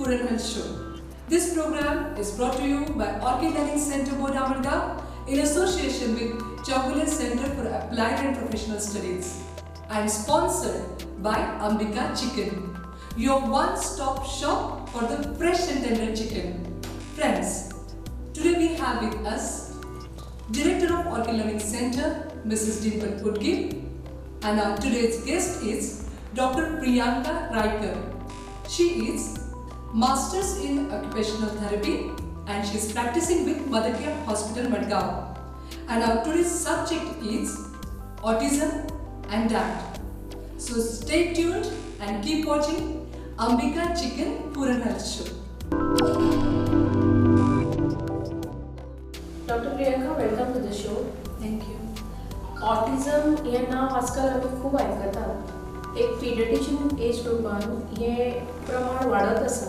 Puran Health Show. This program is brought to you by Orchid Learning Center Board Amargaon in association with Chowgulin Center for Applied and Professional Studies and sponsored by Ambika Chicken, your one-stop shop for the fresh and tender chicken. Friends, today we have with us Director of Orchid Learning Center, Mrs. Dimple Pudgil, and our today's guest is Dr. Priyanka Raikar. She is Masters in Occupational Therapy and she is practicing with Mother Care Hospital, Madgaon. And our today's subject is autism and that. So stay tuned and keep watching Ambika Chicken Puran Health Show. Dr. Priyanka, welcome to the show. Thank you. Autism हे नाव आजकाल आम्ही खूप आयकतात. एक paediatrician as ग्रुपान हे प्रमाण वाढत आसा.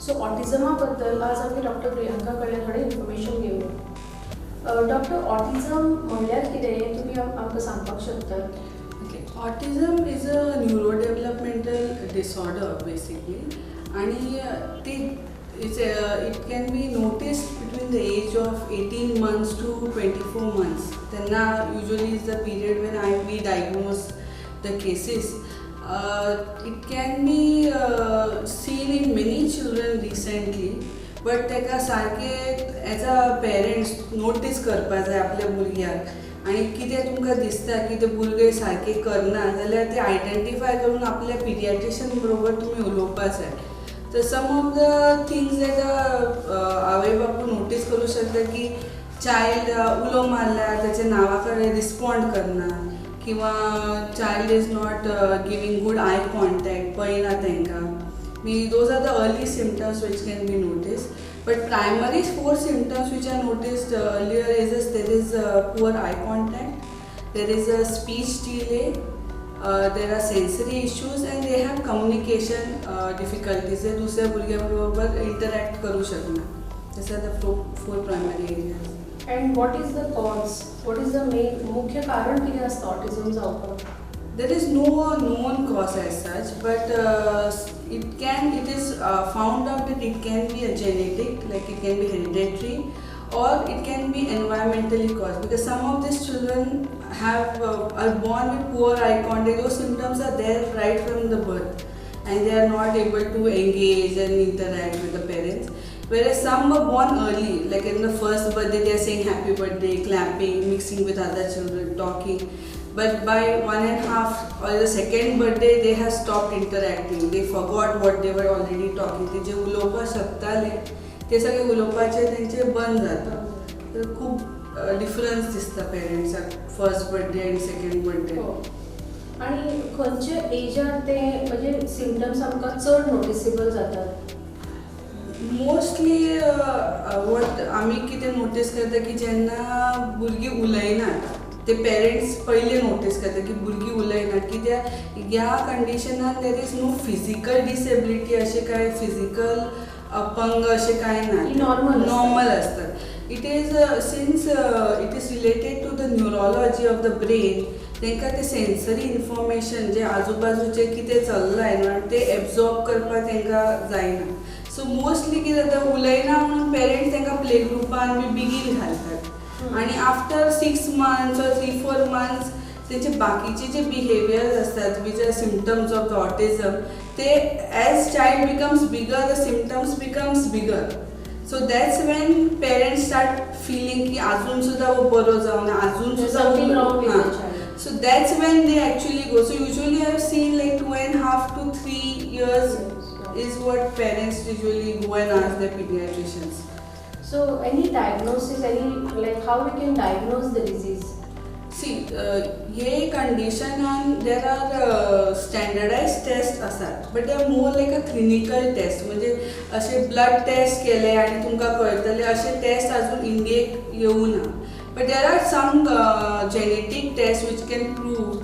सो ऑटिझमाबद्दल आज आम्ही डॉक्टर प्रियांका कडल्यान थोडे इन्फॉर्मेशन घेवया. डॉक्टर, ऑटिझम म्हणल्यार कितें हें तुमी आमकां सांगपाक शकतात? Autism is a neurodevelopmental disorder basically, and it can be noticed between the age of 18 months to 24 months. Then usually is the period when we diagnose the cases. It can be seen in many children recently, but तेका सारखे as a parents notice करपा जाय आपल्या भुरग्याक. आणि कितें तुमकां दिसता की ते भुरगे सारके करना जाल्यार ते आयडेंटिफाय करून आपल्या पिडियाट्रिशियन बरोबर तुमी उलोवपा जाय. तर सम ऑफ द थिंग्स जेका आवय बापूय नोटीस करूं शकता की चायल्ड उलो मारल्यार ताच्या नांवा कडेन रिस्पॉन्ड करना किंवा child is not giving good eye contact, पळयना तांकां. Those are the early symptoms which can be noticed. But primary 4 symptoms which are noticed earlier is there is poor eye contact, there is a speech delay, there are sensory issues, and they have communication difficulties. They दुसऱ्या भुरग्याबरोबर interact करू शकना. These are the 4 primary areas. And what is the cause? What is the main मुख्य कारण कितें आसता autism जावपाक? There is no known cause as such, but it is found out that it can be a genetic, like it can be hereditary, or it can be environmentally caused, because some of these children are born with poor eye contact. Those symptoms are there right from the birth and they are not able to engage and interact with the parents. Whereas some were born early, like in the first birthday they are saying happy birthday, clapping, mixing with other children, talking. But by 1.5 or the second birthday they have stopped interacting. They forgot what they were already talking. ते जे उलोवपाक शकताले ते सगळे उलोवपाचे तेंचे बंद जाता. तर खूप डिफरन्स दिसता पेरेंट्साक फर्स्ट बर्थडे आनी सेकंड बर्थडे. आणि खंयच्या एजार ते म्हणजे सिम्पटम्स आमकां चड नोटिसेबल जातात? मोस्टली वॉट आमी कितें नोटीस करता की जेन्ना भुरगीं उलयनात ते पेरेंट्स पयले नोटीस करता की भुरगीं उलयनात. कित्याक ह्या कंडिशनान there is no physical disability, अशें कांय फिजिकल अपंग अशें कांय ना, नॉर्मल असतात. It is since it is related to the neurology of the brain. तांकां ते सेन्सरी इन्फॉर्मेशन जे आजूबाजूचे कितें चल्लां एनवायरमेंट ते एब्जॉर्ब करपाक तांकां जायना. सो मोस्टली कितें जाता, उलयना म्हणून पेरेंट्स तांकां प्ले ग्रुपान बी बेगीन घालतात. आणि आफ्टर 6 months or 3-4 months त्यांचे बाकीचे जे बिहेवियर्स असतात which are symptoms of the autism, ते as child becomes bigger the symptoms becomes bigger. So that's when parents start feeling की अजून सुद्धा वो बरो जावना, अजून सुद्धा. So that's when they actually go. So usually I have seen like 2.5 to 3 years is what parents usually go and ask their pediatricians. So any diagnosis, like how we can diagnose the disease? See, ये condition and there are standardized tests असतात, but they are more like a clinical test. म्हणजे असे blood test केले आणि तुमकां कळटले असे test अजून इंडियेक येवना. But there are some genetic tests which can prove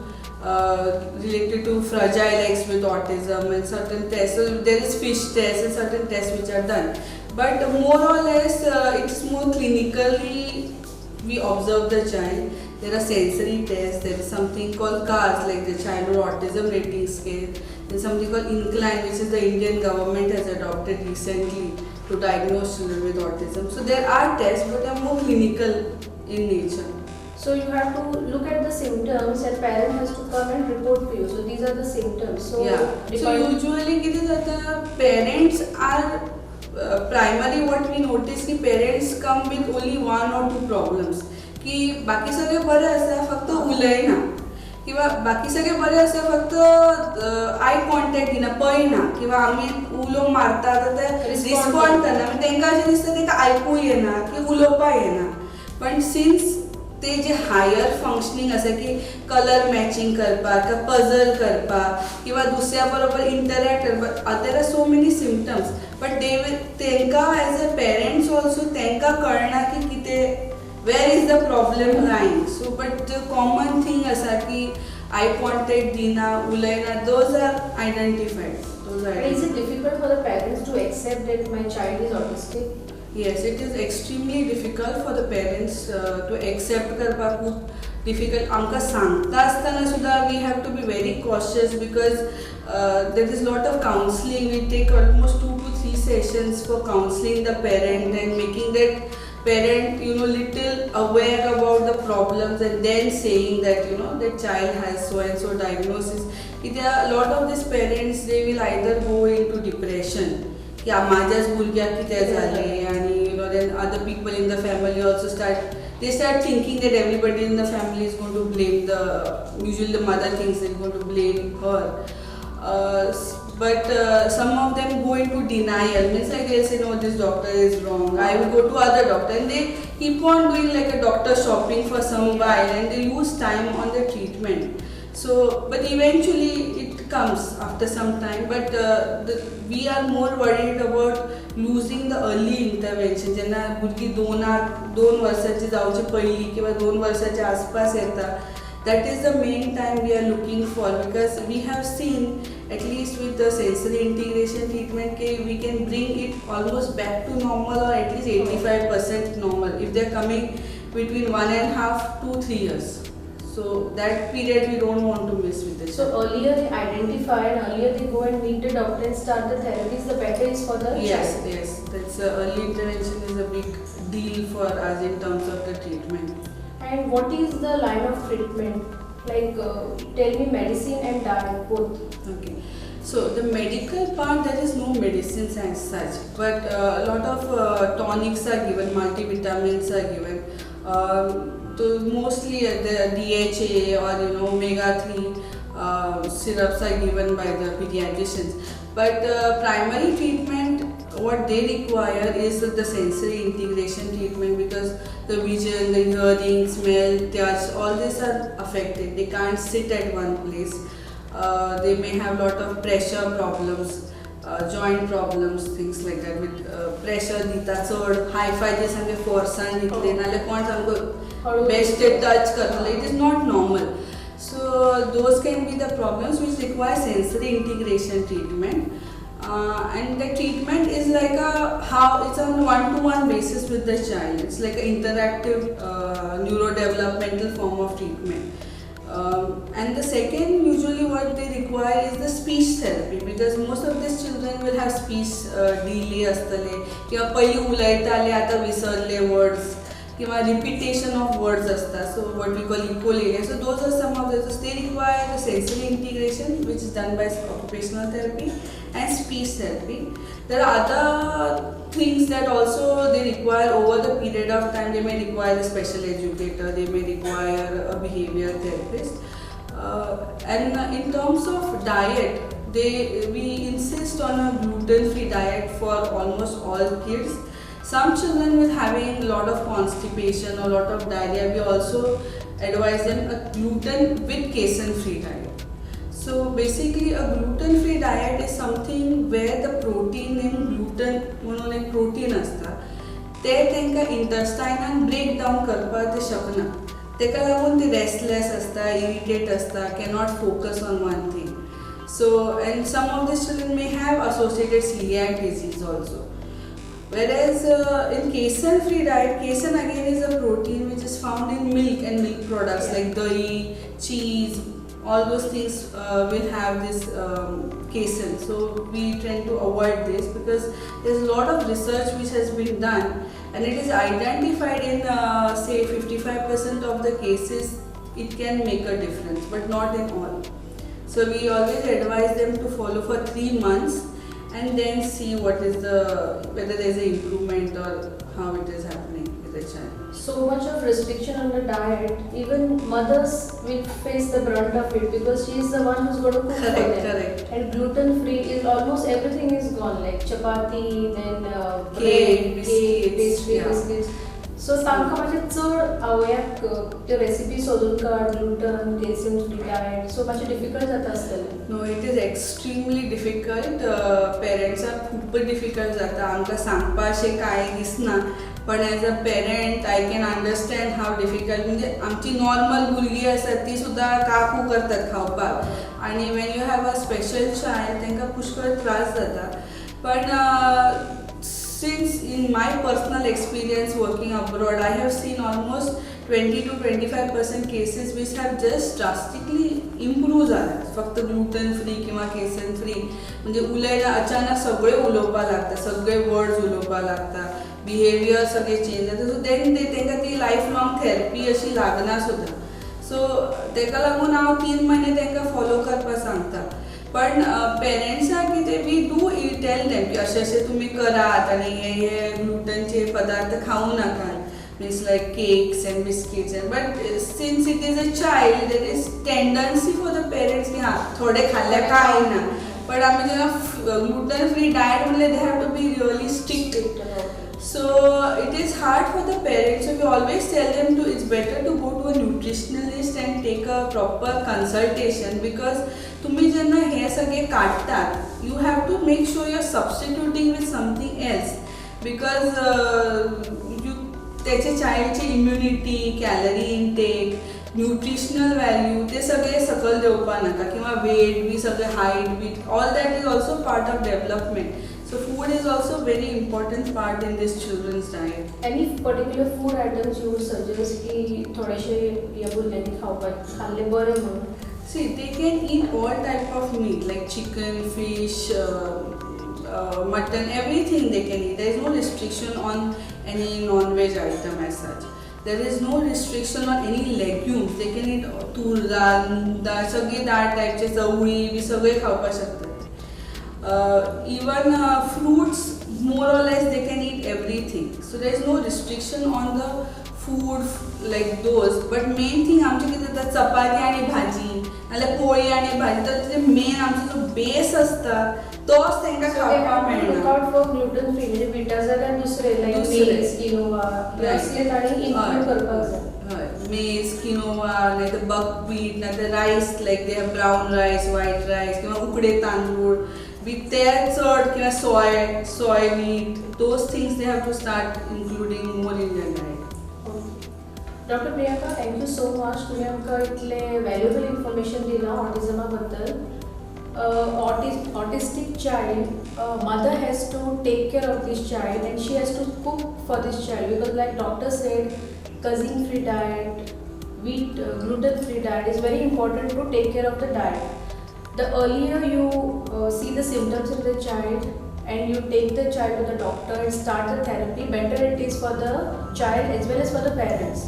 related to Fragile X with autism, and certain tests. So there is fish test and certain tests which are done. But more or less it's more clinically we observe the child. There are sensory tests, there is something called CARS, like the Childhood Autism Rating Scale. There's something called INCLINE, which is the Indian government has adopted recently to diagnose children with autism. So there are tests, but they are more clinical in nature. So you have to look at the symptoms and parent has to come and report to you. So these are the symptoms. So Yeah. So usually it is that the parents are primary. What we notice की parents come with only one or two problems. की बाकी सगळे बरे असता फक्त उलयना किंवा बाकी सगळे बरे असता फक्त आय कॉन्टॅक्ट दिना पळयना किंवा आमी उलो मारता तर ते रिस्पॉन्ड करना म्हणजे तांकां अशें दिसता तांकां आयकूं येना की उलोवपाक येना पण सिन्स ते जे हायर फंक्शनिंग आसा की कलर मॅचिंग करपाक किंवा पजल करपाक किंवा दुसऱ्या बरोबर इंटरॅक्ट करपाक there are so many symptoms but तांकां एज अ पेरेंट्स ऑल्सो तांकां कळना की कितें where is the problem lying. So but the common thing asa ki eye contact dina ulayna, those are identified. Is it difficult for the parents to accept that my child is autistic? Yes, it is extremely difficult for the parents to accept करपाक खूप difficult. आमकां सांगता आसतना सुद्धा we have to be very cautious because there is lot of counseling. We take almost 2 to 3 sessions for counseling the parent and making that parent little aware about the problems and then saying that that child has so and so diagnosis. There are a lot of these parents, they will either go into depression की माझ्याच भुरग्याक कितें जालें आणि then other people in the family also start thinking that everybody in the family is going to blame usually the mother thinks they're going to blame her. But some of them go into denial, means like they'll say no, this doctor is wrong, I will go to other doctor, and they keep on doing like a doctor shopping for some while and they lose time on the treatment. So but eventually it comes after some time, but we are more worried about losing the early intervention. जेन्ना भुरगीं 2 वर्सांची जावचे पयलीं किंवा 2 वर्सांच्या आसपास येता, that is the main time we are looking for because we have seen at least with the sensory integration treatment we can bring it almost back to normal or at least 85% normal if they are coming between 1.5 to 3 years. So that period we don't want to miss with the child. So earlier they identify and earlier they go and meet the doctor and start the therapies, the better is for the child. Yes, that's early intervention is a big deal for us in terms of the treatment. And what is the line of treatment? Like tell me medicine and diet both. Okay. So the medical part, there is no medicines as such, but a lot of tonics are given, multivitamins are given. So mostly the DHA or omega-3 syrups are given by the pediatricians. But primary treatment, what they require is the sensory integration treatment because the vision, the hearing, smell, touch, all these are affected. They can't sit at one place. They may have lot of pressure problems, joint problems, things like that. With pressure dita chad high-fi je sange forcean ditle nale kon sango best touch kartले, it is not normal. So those can be the problems which require sensory integration treatment. And the treatment is like it's on one-to-one basis with the child. It's like an interactive neurodevelopmental form of treatment. And the second, usually what they require is the speech therapy because most of these children will have speech delay astale किंवा पयली उलयताले आता विसरले words किंवा repetition of words असता, so what we call echolalia. So those are some of the, they require the sensory integration which is done by occupational therapy and speech therapy. There are other things that also they require over the period of time. They may require a special educator, they may require a behavior therapist. And in terms of diet, we insist on a gluten-free diet for almost all kids. Some children with having a lot of constipation or a lot of diarrhea, we also advise them a gluten with casein-free diet. So basically a gluten-free diet is something where the protein in gluten, म्हणून एक protein असता, ते तेंका intestine break down करपाक ते शकना. तेका लागून ते restless असता, irritate असता, cannot focus on one thing. So and some of these children may have associated celiac disease also. Whereas in casein-free diet, casein again is a protein which is found in milk and milk products like dahi, cheese, all those things will have this casein. So we tend to avoid this because there's a lot of research which has been done, and it is identified in say 55% of the cases it can make a difference, but not in all. So we always advise them to follow for 3 months and then see whether there is an improvement or how it is happening with the child. So much of restriction on the diet, even mothers will face the brunt of it because she is the one who's going to cook for them. Correct. And gluten free is almost everything is gone, like chapati, then Cake, bread, biscuits, pastry, yeah. biscuits. So तांकां मातशें चड आवयाक त्यो recipe सोदून काड, gluten, casein free diet, so मातशें difficult जाता आसतलें. No, it is extremely difficult. Parents are खूप difficult जाता. आमकां सांगपा अशें कांय दिसना. पण as a parent I can understand how difficult. म्हणजे आमची नॉर्मल भुरगीं आसात ती सुद्दां काकू करतात खावपाक, आनी when you have a special child तांकां पुष्कळ त्रास जाता. पण since in my personal experience working abroad, I have seen almost 20 to 25% cases which have just drastically improved जाल्यात. फक्त ग्लुटन फ्री किंवा केसन फ्री म्हणजे उलयना अचानक सगळे उलोवपाक लागता, सगळे वर्ड्स उलोवपाक लागता, बिहेवियर सगळे चेंज जाता. सो देन तांकां ती लायफ लॉंग थेरपी अशी लागना सुद्दां. सो ताका लागून हांव 3 म्हयने तांकां फॉलो करपाक सांगता. पण पेरेंट्साक कितें वी डू टेल देम की अशें अशें तुमी करात आनी हे ग्लुटनचे पदार्थ खावं नाकात, means like cakes and biscuits and. But since it is a child there is tendency for the parents की हां थोडे खाल्ल्या काय ना. पण आमी जेन्ना ग्लुटन फ्री डायट म्हणल्यार they have to be really strict. So it is hard for the parents. So we always tell them to it's better to go to a nutritionalist and take a proper consultation, because तुम्ही जेन्ना हे सगळे काढतात you have to make sure you're substituting with something else, because त्याचे चाइल्डची immunity, calorie intake, nutritional value ते सगळे सकल देवपा नाका, किंवा वेट बी सगळे हायट बीट all that is also part of development. So food is also very important part in this children's diet. Any particular food items you would suggest की थोडेशे ह्या भुरग्यांनी खावपाक खाल्ले बरें म्हणून? See, they can eat all type of meat like chicken, fish, mutton, everything they can eat. There is no restriction on any non-veg item as such. There is no restriction on any legumes. They can eat तूर डाळ, मूग डाळ, सगळे डाळ टाईपचे, चवळी B सगळे खावपाक शकतात. Even fruits, more or less they can eat everything. So there is no restriction on the food like those. But main thing आमचे कितें जाता चपाती आनी भाजी नाल्यार पोळी आनी भाजी, तर ते मेन आमचो जो बेस आसता तोच तांकां खावपाक मेळना. Look out for gluten free म्हणजे बिटा जाल्यार दुसरे लायक मेज, किनोवा असले ताणी इन्क्लूड करपाक जाय. मेज, किनोवा, नाहीतर बकव्हीट, नाहीतर rice like they have brown rice, white rice, किंवा उकडे तांदूळ with their churd किंवा soy wheat, those things they have to start including more in their diet. Doctor Priyanka, thank you so much. तुम्ही आमकां इतले व्हॅल्युएबल इन्फॉर्मेशन दिला ऑटिझमा बद्दल. Autistic child, mother has to take care of this child and she has to cook for this child, because like doctor said, casein free diet, wheat, gluten free diet is very important to take care of the diet. The earlier you see the symptoms in the child and you take the child to the doctor and start the therapy, better it is for the child as well as for the parents.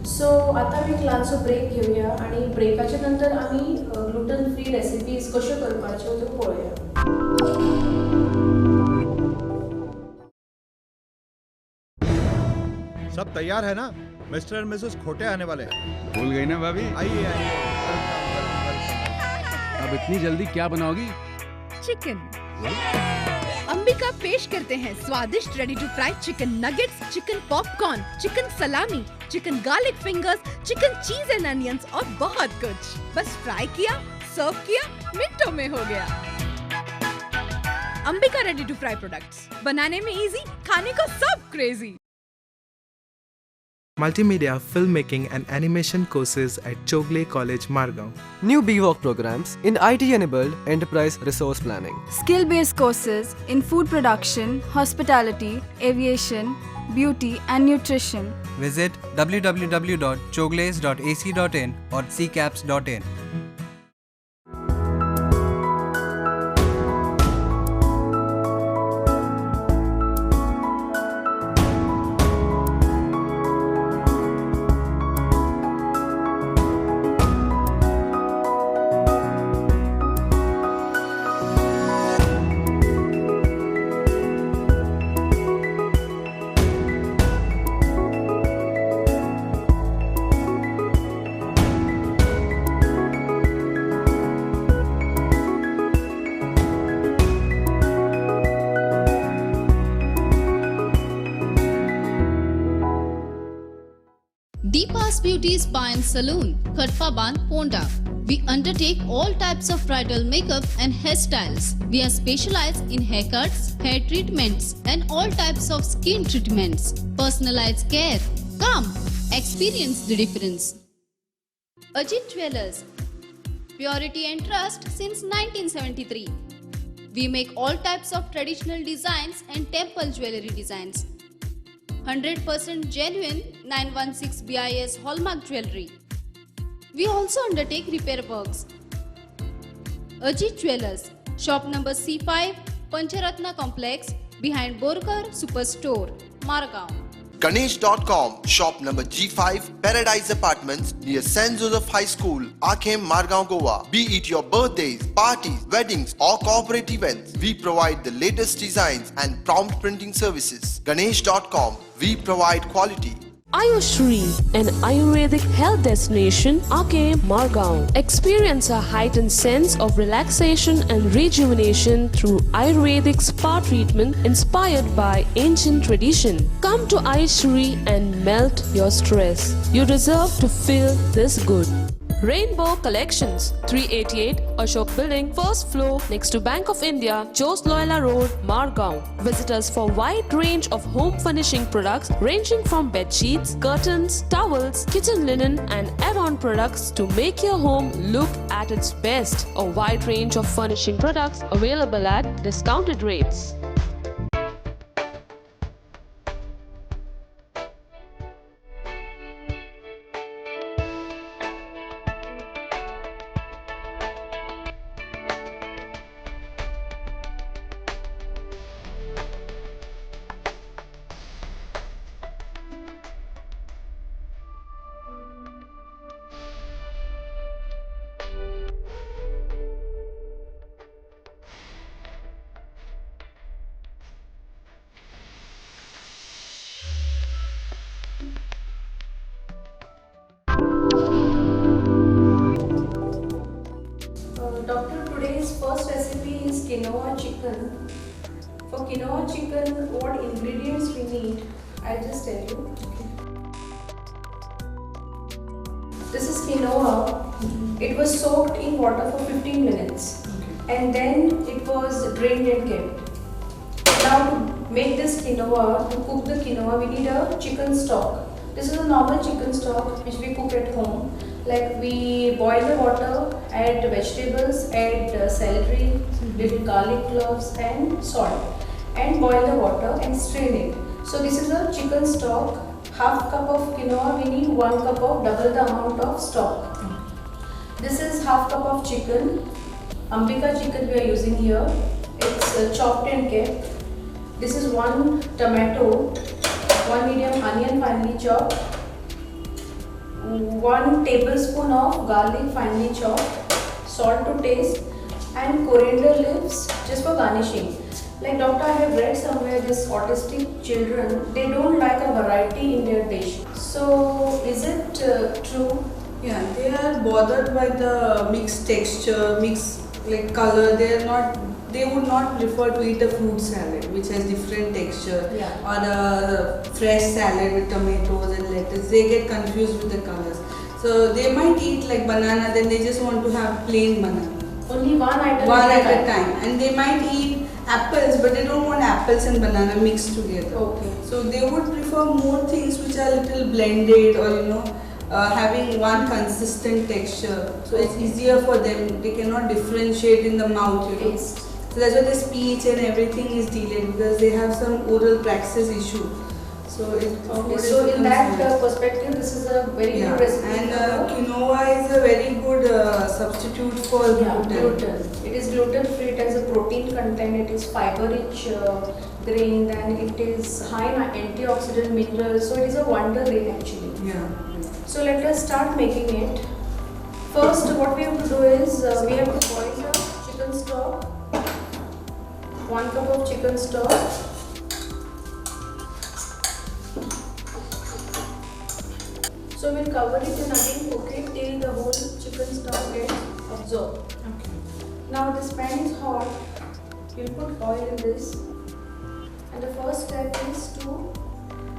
So आता आमी ल्हानसो break घेवया आनी ब्रेकाच्या नंतर आमी gluten free recipes कश्यो करपाच्यो त्यो पळोवया. सब तैयार है ना? मिस्टर एंड मिसेस खोटे आने वाले हैं. भूल गई ना भाभी? आइए आइए. अब इतनी जल्दी क्या बनाओगी? चिकन. अंबिका पेश करते हैं स्वादिष्ट ready to fry chicken nuggets, chicken popcorn, chicken salami, chicken garlic fingers, chicken cheese and onions और बहुत कुछ. बस फ्राई किया, सर्व किया, मिनटों में हो गया. Ambika ready to fry products, बनाने में इजी, खाने को सब crazy. Multimedia, filmmaking and animation courses at Chogle College, Margao. New BVOC programs in IT-enabled enterprise resource planning. Skill-based courses in food production, hospitality, aviation, beauty and nutrition. Visit www.chogles.ac.in or ccaps.in. Deepa's Beauty Spa and Saloon, Khatpaban, Ponda. We undertake all types of bridal makeup and hairstyles. We are specialized in haircuts, hair treatments, and all types of skin treatments. Personalized care. Come, experience the difference. Ajit Jewelers. Purity and trust since 1973. We make all types of traditional designs and temple jewelry designs. 100% genuine 916 BIS Hallmark jewelry. We also undertake repair works. Ajit Jewelers, shop number C5, Pancharatna Complex, behind Borkar Superstore, Margao. Ganesh.com, shop number G5, Paradise Apartments near St. Joseph High School, Akhem, Margao, Goa. Be it your birthdays, parties, weddings or corporate events, we provide the latest designs and prompt printing services. Ganesh.com, we provide quality. Ayushri, an Ayurvedic health destination, Akhem, Margao. Experience a heightened sense of relaxation and rejuvenation through Ayurvedic spa treatment inspired by ancient tradition. Come to Ayushri and melt your stress. You deserve to feel this good. Rainbow Collections, 388 Ashok Building, first floor, next to Bank of India, Jos Loyola Road, Margao. Visit us for wide range of home furnishing products ranging from bed sheets, curtains, towels, kitchen linen and add-on products to make your home look at its best. A wide range of furnishing products available at discounted rates. Doctor, today's first recipe is quinoa chicken. For quinoa chicken, what ingredients we need, I'll just tell you. This is quinoa. It was soaked in water for 15 minutes and then it was drained and kept. Now to make this quinoa, to cook the quinoa, we need a chicken stock. This is a normal chicken stock which we cook at home. Like we boil the water, add vegetables, add celery, little garlic cloves and salt and boil the water and strain it. So this is a chicken stock. Half cup of quinoa, we need 1 cup of double the amount of stock. This is half cup of chicken. Ambika chicken we are using here. It's chopped and kept. This is 1 tomato, 1 medium onion finely chopped, 1 tablespoon of garlic finely chopped, salt to taste and coriander leaves just for garnishing. Like doctor, I have read somewhere this autistic children, they don't like a variety in their dish. So is it true? Yeah, they are bothered by the mixed texture, mixed like color. They would not prefer to eat a fruit salad which has different texture, or a fresh salad with tomatoes and lettuce. They get confused with the colors. So they might eat like banana, then they just want to have plain banana. Only one item at a time. And they might eat apples, but they don't want apples and banana mixed together. Okay. So they would prefer more things which are little blended, or having one consistent texture. So it's easier for them. They cannot differentiate in the mouth, Taste. So that's why the speech and everything is delayed, because they have some oral praxis issue. So So in that perspective, this is a very good recipe. And quinoa is a very good substitute for gluten. It is gluten free. It has a protein content. It is fiber rich grain, and it is high in antioxidant minerals. So it is a wonder grain actually. Yeah. So let us start making it. First, what we have to do is we have to boil the chicken stock. 1 cup of chicken stock. So we'll cover it and again cook it till the whole chicken stock gets absorbed. Okay. Now this pan is hot. We'll put oil in this. And the first step is to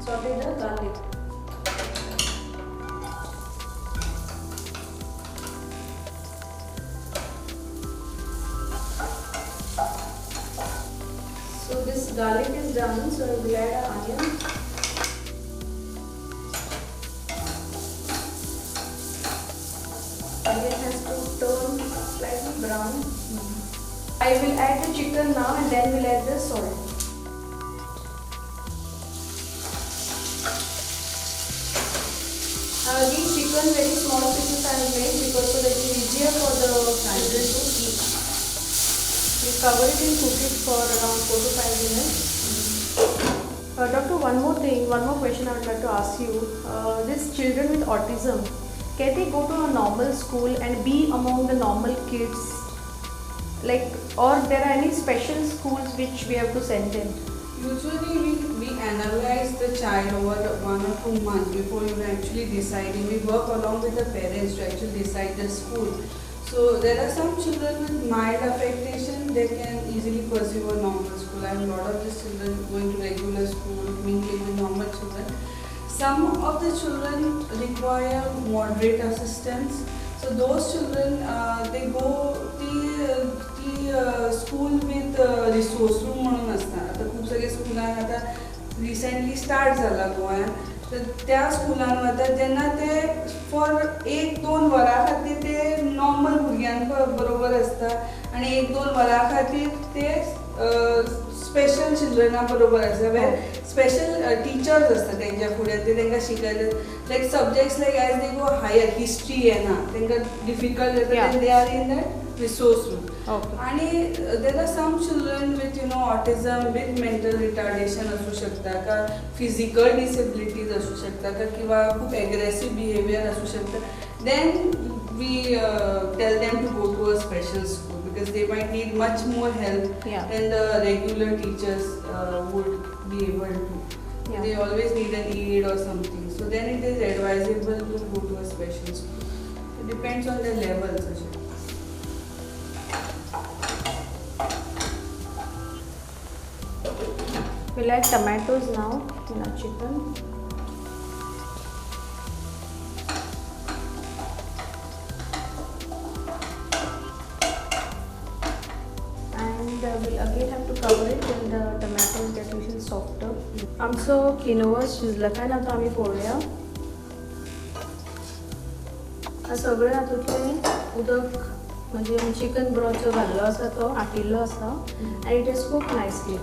saute the garlic. garlic is done, so we'll add an onion. Onion has to turn slightly brown. I will add the chicken now and then we'll add the salt. These chicken very small pieces I have made because so that it is easier for the children to eat. We cover it and cook it for around 4 to 5 minutes. Doctor, one more question I would like to ask you. These children with autism, can they go to a normal school and be among the normal kids? Like, or there are any special schools which we have to send them? Usually we analyze the child over 1 or 2 months before you actually deciding. We work along with the parents to actually decide the school. So there are some children with mild affectation, they can easily pursue a normal school. I have a lot of these children going to regular school, mingling with normal children. Some of the children require moderate assistance. So those children, they go school with resource room म्हणून आसता. आतां खूब सगळे स्कुलान आतां recently start जाला गोंयान. तर त्या स्कुलान वता जेन्ना ते फॉर 1-2 वरां खातीर ते नॉर्मल भुरग्यां बरोबर आसता आनी 1-2 वरां खातीर ते स्पेशल चिल्ड्रना बरोबर आसता. वेर स्पेशल टिचर्स आसता तेंच्या फुडें ते तांकां शिकयतात. Like subjects like as they go higher history येना तांकां डिफिकल्ट जाता they are in that resource room. आणि there are some children with autism with mental retardation असू शकता का फिजिकल डिसेबिलिटीज असू शकता का किंवा खूप एग्रेसिव्ह बिहेवियर असू शकता. Then we tell them to go to a special school because they might need much more help than the regular teachers would be able to. They always need an aid or something. So then it is advisable to go to a special school. It depends on the levels. We'll add tomatoes now in our chicken. And we'll again have to cover it till the tomatoes get little softer. आमचो quinoa शिजला ना तो आमी फोडया. सगळें हातूंतलें उदक म्हणजे chicken broth जो घाल्लो आसा तो आटिल्लो आसा and it is cooked nicely.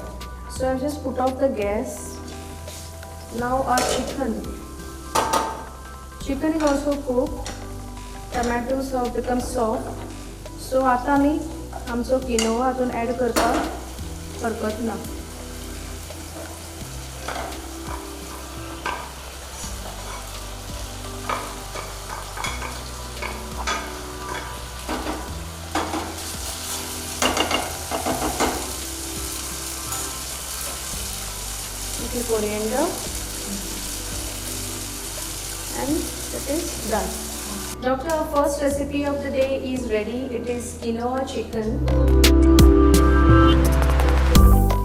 So I've just put off the gas. Now our chicken is also cooked. Tomatoes have become soft. So आता आमी आमचो quinoa हातून ऍड करपाक हरकत ना. Coriander and it is done. Doctor, our first recipe of the day is ready. It is quinoa chicken.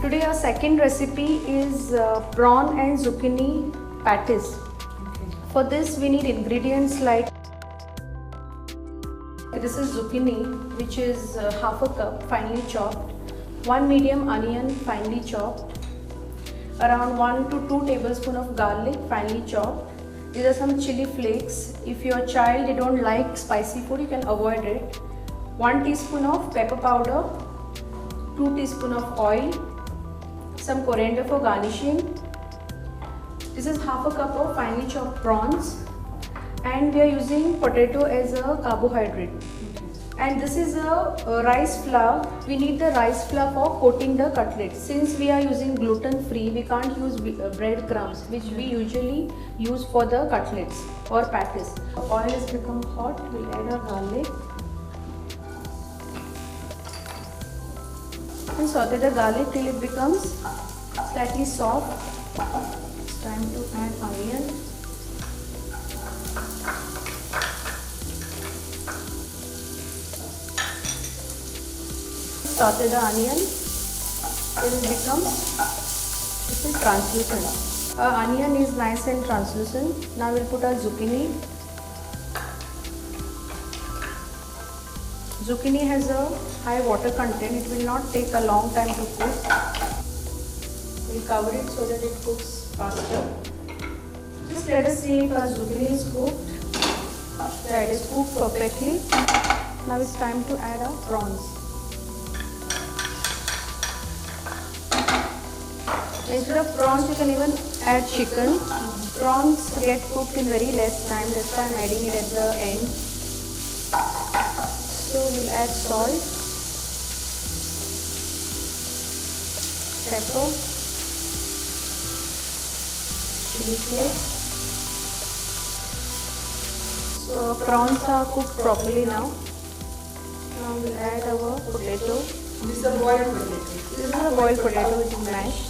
Today our second recipe is prawn and zucchini patties. For this we need ingredients like this is zucchini, which is half a cup finely chopped, 1 medium onion finely chopped, around 1 to 2 tablespoons of garlic finely chopped. These are some chili flakes. If your child they don't like spicy food, you can avoid it. 1 teaspoon of pepper powder, 2 teaspoons of oil, some coriander for garnishing. This is half a cup of finely chopped prawns, and we are using potato as a carbohydrate. And this is a rice flour. We need the rice flour for coating the cutlets. Since we are using gluten free, we can't use breadcrumbs, which we usually use for the cutlets or patties. Oil has become hot. We'll add our garlic and saute the garlic till it becomes slightly soft. It's time to add onion. Saute the onion till it becomes translucent. Our onion is nice and translucent. Now we'll put our zucchini. Zucchini has a high water content. It will not take a long time to cook. We'll cover it so that it cooks faster. Just let us see if our zucchini is cooked. Yeah, it is cooked perfectly. Now it's time to add our prawns. Instead of prawns, you can even add chicken. Prawns get cooked in very less time, that's why I'm adding it at the end. So we'll add salt, pepper, chili flakes. So prawns are cooked properly now. Now we'll add our potato. This is a boiled potato. This is a boiled potato which is mashed.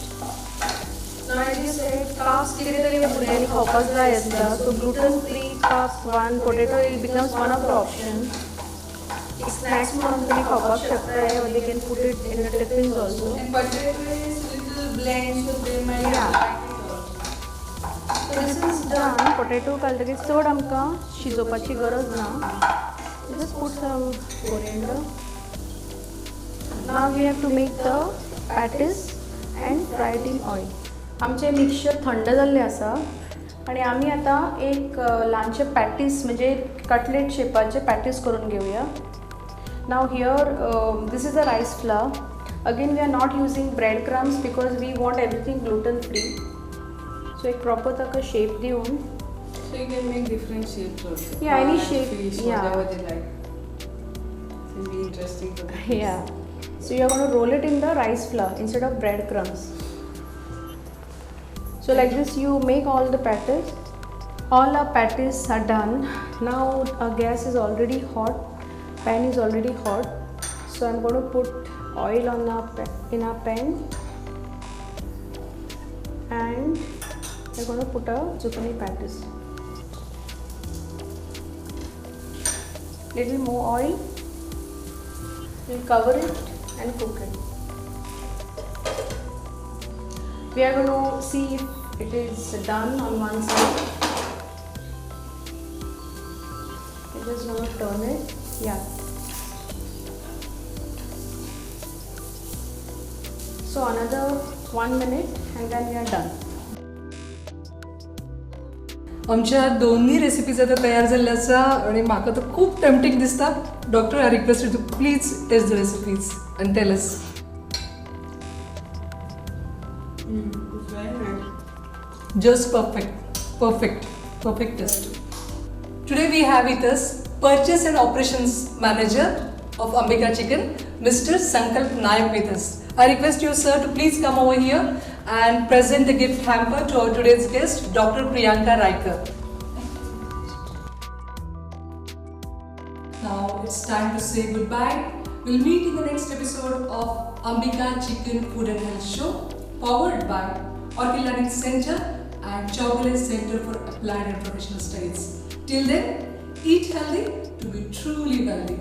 Now as you said, carbs कितीतरी भुरग्यांनी खावपाक जाय आसता. So gluten free carbs one potato it becomes one of the options. Snacks म्हणून तुम्ही खावपाक शकता or they can put it in the tiffins also. And potato is little bland, so they might Yeah. So this is done. Potato घालतकीर चड आमकां शिजोवपाची गरज ना. Just put some coriander. Now we have to make the patties and fry it in oil. आमचे mixture थंड जाल्ले आसा आणि आमी आतां एक ल्हानशे पॅटीस म्हणजे कटलेट शेपाचे पॅटीस करून घेवया. Now here this is a rice flour. Again we are not using bread crumbs because we want everything gluten free. So एक प्रॉपर ताका शेप दिवन. So you can make different shapes also. Yeah, any Heart, shape. fish, Yeah. whatever they like. It will be interesting for the kids. Yeah. So you are going to roll it in the rice flour instead of bread crumbs. So like this you make all the patties. All our patties are done. Now our gas is already hot. Pan is already hot. So I'm going to put oil on in our pan. And we're going to put our zucchini patties. Little more oil. We'll cover it and cook it. We are going to see if it is done on one side. We're just going to turn it. Yeah. So another 1 minute and then we are done. आमच्या दोन्ही recipes आता तयार झाल्ल्या आसा आणि म्हाका तो खूब tempting दिसता. Doctor I request you to please taste the recipes and tell us. It's very nice. Just perfect test. Today we have with us Purchase and Operations Manager of Ambika Chicken, Mr. Sankalp Nayak with us. I request you, sir, to please come over here and present the gift hamper to our today's guest, Dr. Priyanka Raikar. Now it's time to say goodbye. We'll meet in the next episode of Ambika Chicken Food and Health Show, powered by Orchid Learning Center and Chowgule Center for Applied and Professional Studies. Till then, eat healthy to be truly wealthy.